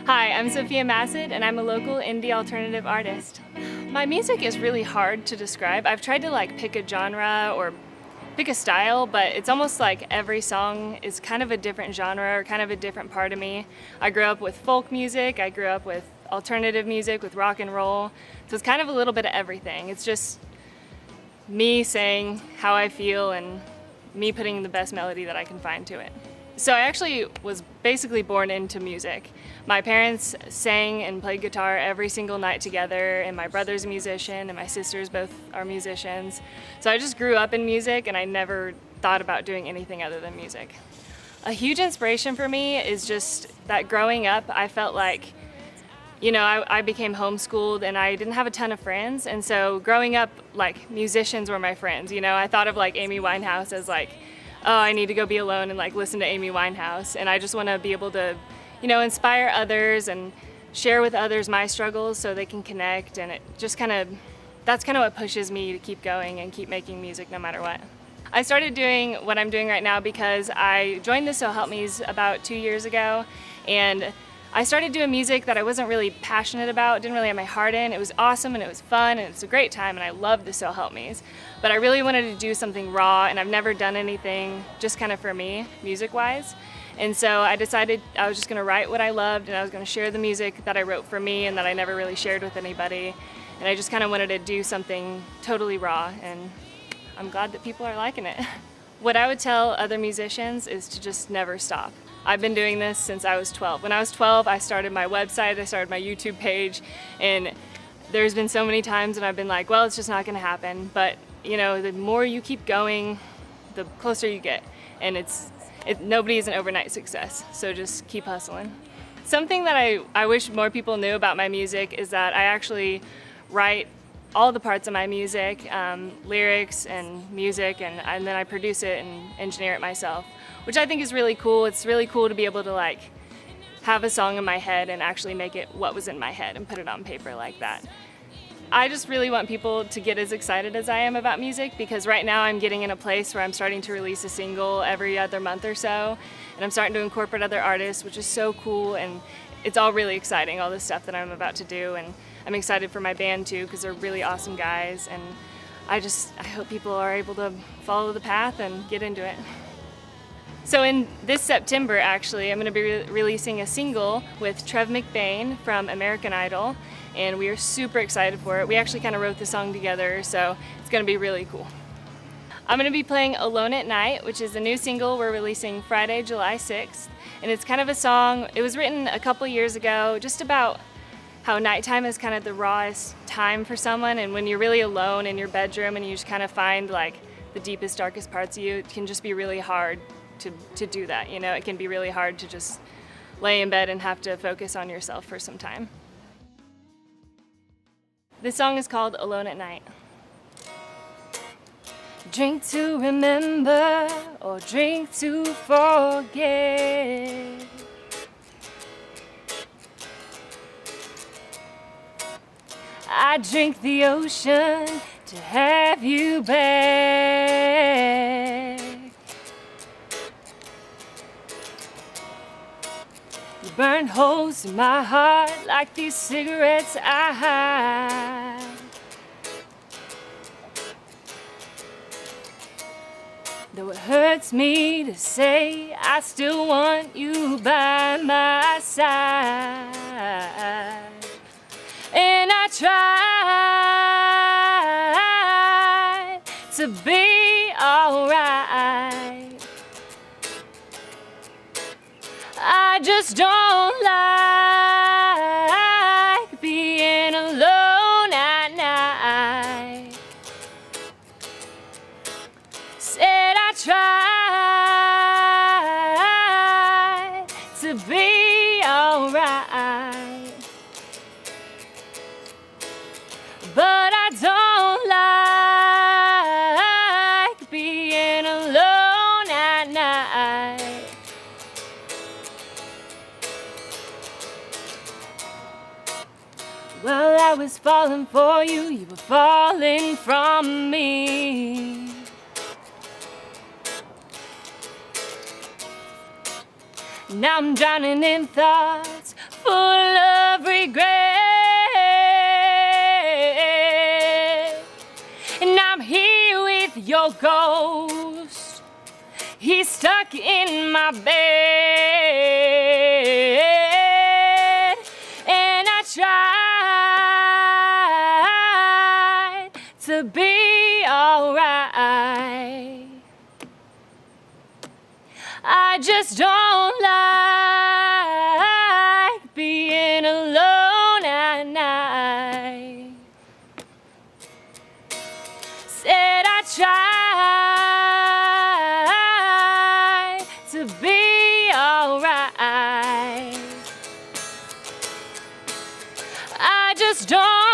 Hi, I'm Sophia Massad, and I'm a local indie alternative artist. My music is really hard to describe. I've tried to pick a genre or pick a style, but it's almost like every song is kind of a different genre or kind of a different part of me. I grew up with folk music, I grew up with alternative music, with rock and roll, so it's kind of a little bit of everything. It's just me saying how I feel and me putting the best melody that I can find to it. So I actually was basically born into music. My parents sang and played guitar every single night together, and my brother's a musician and my sisters both are musicians. So I just grew up in music and I never thought about doing anything other than music. A huge inspiration for me is just that growing up I felt like, I became homeschooled and I didn't have a ton of friends, and so growing up musicians were my friends. I thought of Amy Winehouse as oh, I need to go be alone and listen to Amy Winehouse, and I just want to be able to, inspire others and share with others my struggles so they can connect, and that's kind of what pushes me to keep going and keep making music no matter what. I started doing what I'm doing right now because I joined the So Help Me's about 2 years ago, and I started doing music that I wasn't really passionate about, didn't really have my heart in. It was awesome and it was fun and it's a great time and I loved the So Help Me's. But I really wanted to do something raw, and I've never done anything just kind of for me, music-wise. And so I decided I was just going to write what I loved, and I was going to share the music that I wrote for me and that I never really shared with anybody. And I just kind of wanted to do something totally raw, and I'm glad that people are liking it. What I would tell other musicians is to just never stop. I've been doing this since I was 12. When I was 12, I started my website, I started my YouTube page, and there's been so many times when I've been like, well, it's just not gonna happen. But the more you keep going, the closer you get. And nobody is an overnight success, so just keep hustling. Something that I wish more people knew about my music is that I actually write all the parts of my music, lyrics and music, and then I produce it and engineer it myself, which I think is really cool. It's really cool to be able to have a song in my head and actually make it what was in my head and put it on paper like that. I just really want people to get as excited as I am about music, because right now I'm getting in a place where I'm starting to release a single every other month or so, and I'm starting to incorporate other artists, which is so cool, and it's all really exciting, all this stuff that I'm about to do, and I'm excited for my band too, because they're really awesome guys, and I hope people are able to follow the path and get into it. So in this September, actually, I'm going to be releasing a single with Trev McBain from American Idol, and we are super excited for it. We actually kind of wrote the song together, so it's going to be really cool. I'm going to be playing Alone at Night, which is a new single we're releasing Friday, July 6th, and it's kind of a song, it was written a couple years ago, just about how nighttime is kind of the rawest time for someone, and when you're really alone in your bedroom and you just kind of find the deepest, darkest parts of you, it can just be really hard to do that. It can be really hard to just lay in bed and have to focus on yourself for some time. This song is called Alone at Night. Drink to remember or drink to forget. I drink the ocean to have you back. You burn holes in my heart like these cigarettes I hide. Though it hurts me to say, I still want you by my side. And I try to be alright. I just don't like being alone at night. Said I try to be alright, but I don't like being alone at night. Well, I was falling for you, you were falling from me. Now I'm drowning in thoughts full in my bed, and I tried to be alright. I just don't like being alone at night. Said I tried to be alright. I just don't